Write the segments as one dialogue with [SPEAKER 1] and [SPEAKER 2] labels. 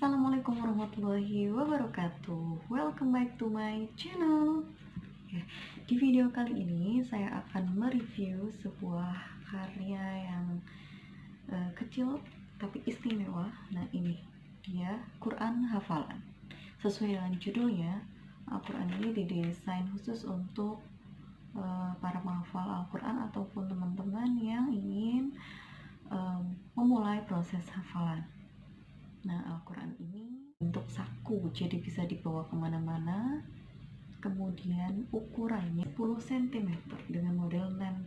[SPEAKER 1] Assalamualaikum warahmatullahi wabarakatuh. Welcome back to my channel. Di video kali ini saya akan mereview sebuah karya yang kecil tapi istimewa. Nah, ini dia Quran hafalan. Sesuai dengan judulnya, Al-Quran ini didesain khusus untuk para penghafal Al-Quran ataupun teman-teman yang ingin memulai proses hafalan. Nah, Al-Quran ini bentuk saku, jadi bisa dibawa kemana-mana. Kemudian ukurannya 10 cm dengan model lem.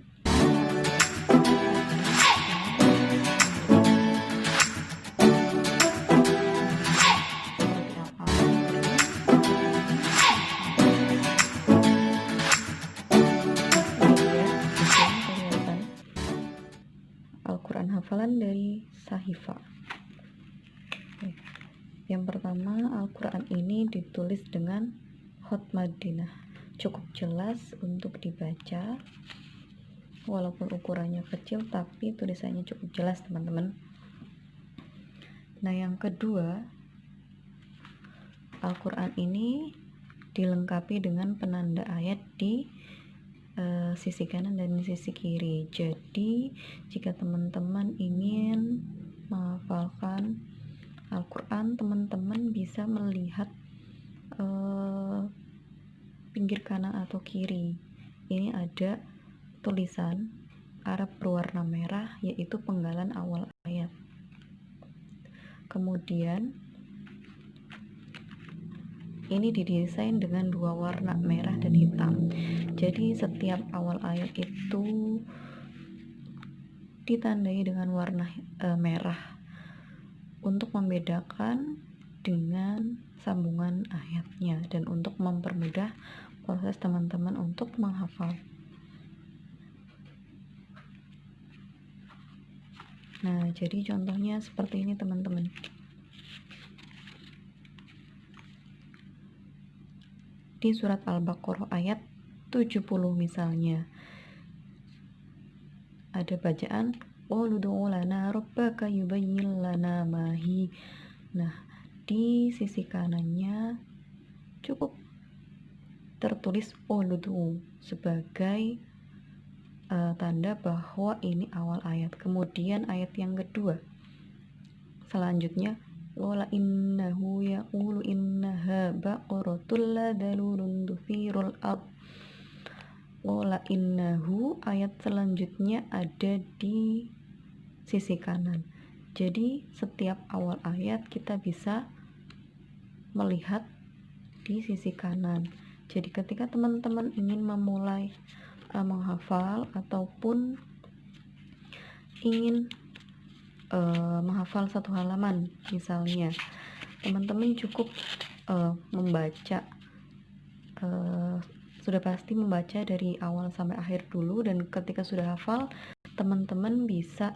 [SPEAKER 1] Al-Quran hafalan dari Sahifa. Yang pertama, Al-Quran ini ditulis dengan Hot Madinah, cukup jelas untuk dibaca walaupun ukurannya kecil, tapi tulisannya cukup jelas, teman-teman. Nah, yang kedua, Al-Quran ini dilengkapi dengan penanda ayat di sisi kanan dan sisi kiri. Jadi jika teman-teman ingin menghafalkan Al-Quran, teman-teman bisa melihat pinggir kanan atau kiri. Ini ada tulisan Arab berwarna merah, yaitu penggalan awal ayat. Kemudian ini didesain dengan dua warna, merah dan hitam. Jadi setiap awal ayat itu ditandai dengan warna merah untuk membedakan dengan sambungan ayatnya dan untuk mempermudah proses teman-teman untuk menghafal. Nah, jadi contohnya seperti ini, teman-teman. Di surat Al-Baqarah ayat 70 misalnya ada bacaan qalu ud'u lana rabbaka yubayyin lana ma hi. Nah, di sisi kanannya cukup tertulis uludu sebagai tanda bahwa ini awal ayat. Kemudian ayat yang kedua selanjutnya wala innahu yaqulu innaha baqaratul la dalulun tuthirul ard. Wala innahu ayat selanjutnya ada di sisi kanan. Jadi setiap awal ayat kita bisa melihat di sisi kanan. Jadi ketika teman-teman ingin memulai menghafal ataupun ingin menghafal satu halaman misalnya, teman-teman cukup membaca sudah pasti membaca dari awal sampai akhir dulu, dan ketika sudah hafal teman-teman bisa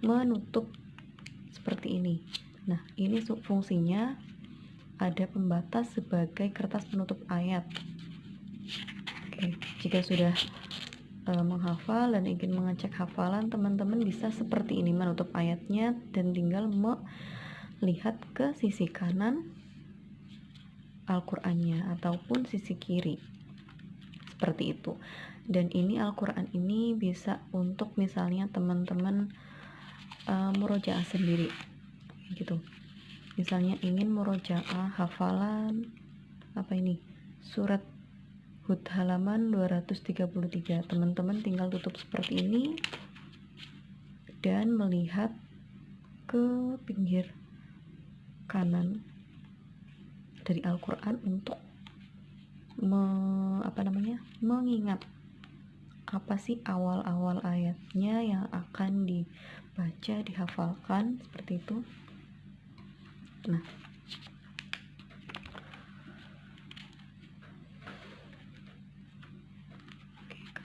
[SPEAKER 1] menutup seperti ini. Nah, ini fungsinya ada pembatas sebagai kertas penutup ayat. Oke, jika sudah menghafal dan ingin mengecek hafalan, teman-teman bisa seperti ini menutup ayatnya dan tinggal melihat ke sisi kanan Al-Qur'annya ataupun sisi kiri, seperti itu. Dan ini Al-Qur'an ini bisa untuk misalnya teman-teman murojaah sendiri gitu. Misalnya ingin murojaah hafalan surat Hud halaman 233, teman-teman tinggal tutup seperti ini dan melihat ke pinggir kanan dari Al-Quran untuk mengingat apa sih awal-awal ayatnya yang akan dibaca, dihafalkan, seperti itu. Nah,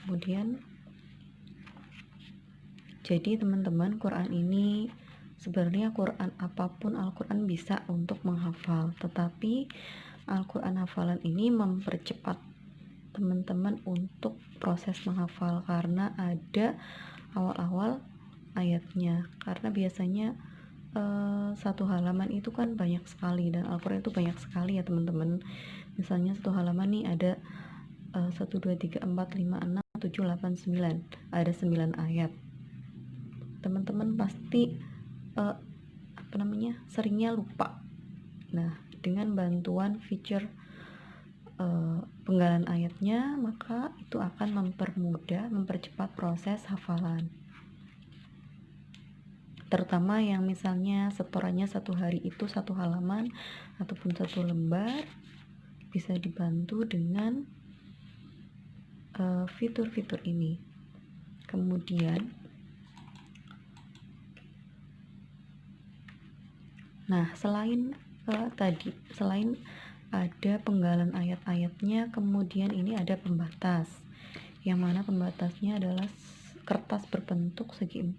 [SPEAKER 1] kemudian jadi teman-teman, Quran ini sebenarnya Quran apapun Al-Quran bisa untuk menghafal, tetapi Al-Quran hafalan ini mempercepat teman-teman untuk proses menghafal karena ada awal-awal ayatnya. Karena biasanya satu halaman itu kan banyak sekali, dan Al-Quran itu banyak sekali ya teman-teman. Misalnya satu halaman nih ada 1, 2, 3, 4, 5, 6, 7, 8, 9, ada 9 ayat. Teman-teman pasti seringnya lupa. Nah, dengan bantuan feature penggalan ayatnya, maka itu akan mempercepat proses hafalan. Terutama yang misalnya setorannya satu hari itu satu halaman ataupun satu lembar, bisa dibantu dengan fitur-fitur ini. Kemudian selain ada penggalan ayat-ayatnya, kemudian ini ada pembatas, yang mana pembatasnya adalah kertas berbentuk segi 4,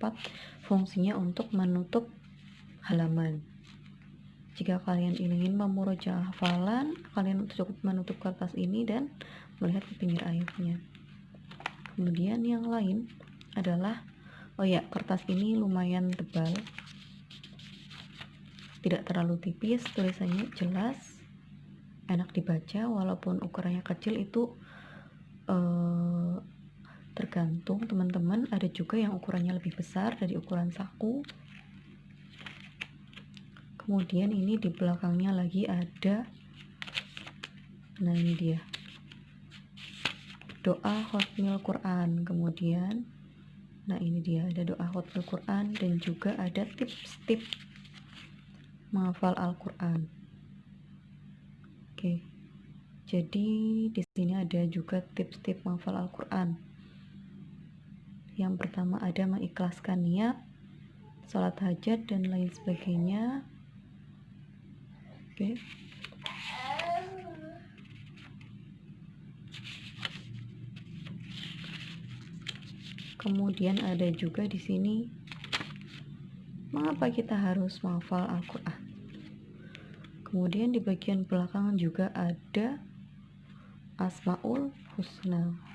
[SPEAKER 1] fungsinya untuk menutup halaman. Jika kalian ingin memurojaah hafalan, kalian cukup menutup kertas ini dan melihat ke pinggir ayatnya. Kemudian yang lain adalah, kertas ini lumayan tebal, tidak terlalu tipis, tulisannya jelas, enak dibaca. Walaupun ukurannya kecil itu tergantung teman-teman, ada juga yang ukurannya lebih besar dari ukuran saku. Kemudian ini di belakangnya lagi ada, ini dia, doa khatmil Quran. Kemudian ini dia ada doa khatmil Quran, dan juga ada tips-tips menghafal Al-Quran. Oke, jadi di sini ada juga tips-tips menghafal Al-Quran. Yang pertama ada mengikhlaskan niat, sholat hajat dan lain sebagainya. Oke. Kemudian ada juga di sini mengapa kita harus menghafal Al-Quran. Kemudian di bagian belakang juga ada Asmaul Husna.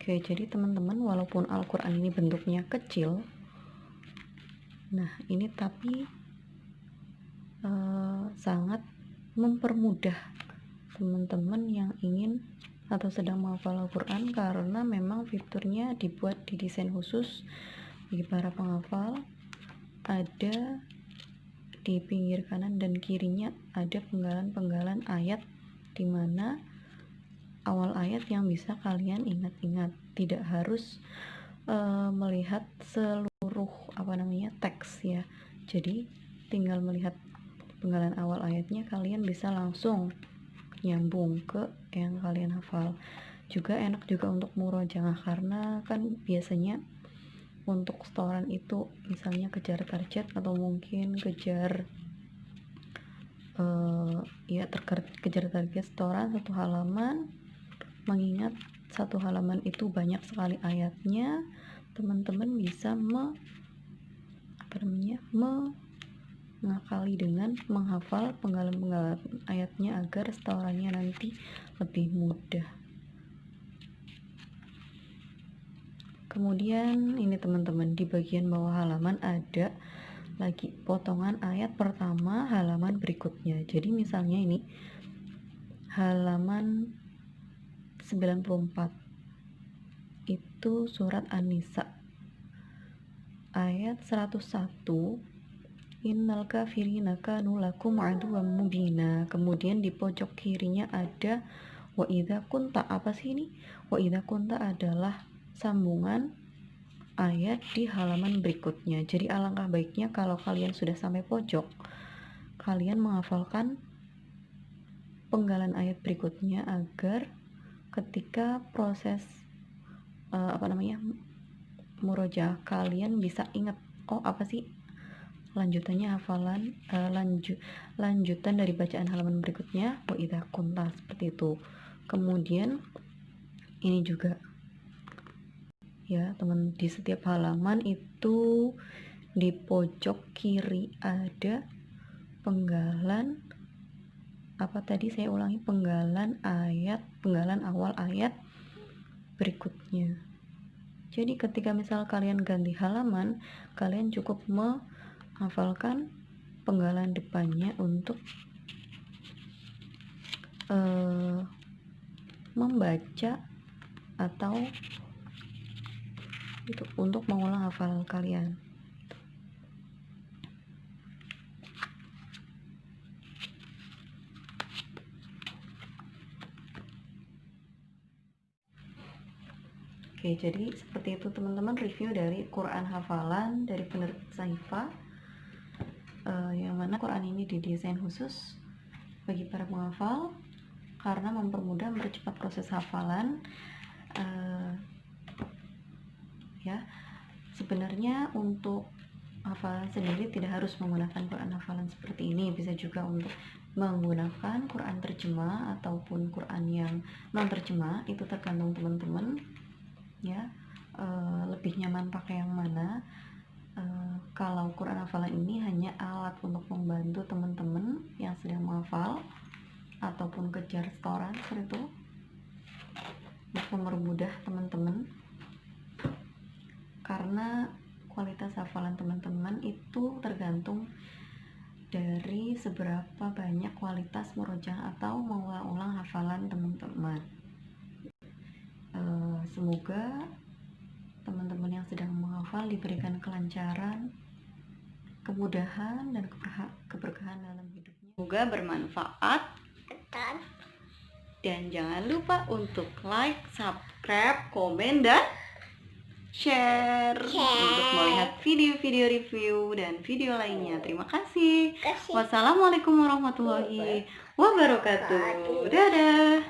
[SPEAKER 1] Oke, jadi teman-teman, walaupun Al-Quran ini bentuknya kecil, ini tapi sangat mempermudah teman-teman yang ingin atau sedang menghafal Al-Quran, karena memang fiturnya dibuat didesain khusus bagi para penghafal. Ada di pinggir kanan dan kirinya ada penggalan-penggalan ayat, dimana awal ayat yang bisa kalian ingat-ingat, tidak harus melihat seluruh teks ya. Jadi tinggal melihat penggalan awal ayatnya, kalian bisa langsung nyambung ke yang kalian hafal. Juga enak juga untuk murojaah, karena kan biasanya untuk setoran itu misalnya kejar target atau mungkin kejar kejar target setoran satu halaman, mengingat satu halaman itu banyak sekali ayatnya, teman-teman bisa mengakali dengan menghafal penggalan-penggalan ayatnya agar setorannya nanti lebih mudah. Kemudian ini teman-teman, di bagian bawah halaman ada lagi potongan ayat pertama halaman berikutnya. Jadi misalnya ini halaman 94 itu surat An-Nisa ayat 101, innal kafirina kanu lakum aduwwam mubina. Kemudian di pojok kirinya ada wa idza kunta. Apa sih ini? Wa idza kunta adalah sambungan ayat di halaman berikutnya. Jadi alangkah baiknya kalau kalian sudah sampai pojok, kalian menghafalkan penggalan ayat berikutnya agar ketika proses apa namanya, murojaah kalian bisa ingat, oh apa sih lanjutannya hafalan, lanjutan dari bacaan halaman berikutnya, wa idza kunta, seperti itu. Kemudian ini juga ya teman, di setiap halaman itu di pojok kiri ada penggalan, apa tadi saya ulangi, penggalan awal ayat berikutnya. Jadi ketika misal kalian ganti halaman, kalian cukup menghafalkan penggalan depannya untuk membaca atau itu untuk mengulang hafal kalian. Oke, jadi seperti itu teman-teman review dari Quran hafalan dari penerbit Sahifa, yang mana Quran ini didesain khusus bagi para penghafal karena mempermudah mempercepat proses hafalan. Ya, sebenarnya untuk hafalan sendiri tidak harus menggunakan Quran hafalan seperti ini, bisa juga untuk menggunakan Quran terjemah ataupun Quran yang non terjemah, itu tergantung teman-teman ya, lebih nyaman pakai yang mana. Kalau Quran hafalan ini hanya alat untuk membantu teman-teman yang sedang menghafal ataupun kejar setoran seperti itu, untuk mempermudah teman-teman, karena kualitas hafalan teman-teman itu tergantung dari seberapa banyak kualitas murojaah atau mengulang-ulang hafalan teman-teman. Semoga teman-teman yang sedang menghafal diberikan kelancaran, kemudahan, dan keberkahan dalam hidupnya. Semoga bermanfaat. Dan jangan lupa untuk like, subscribe, komen, dan share untuk melihat video-video review dan video lainnya. Terima kasih. Wassalamualaikum warahmatullahi wabarakatuh. Dadah.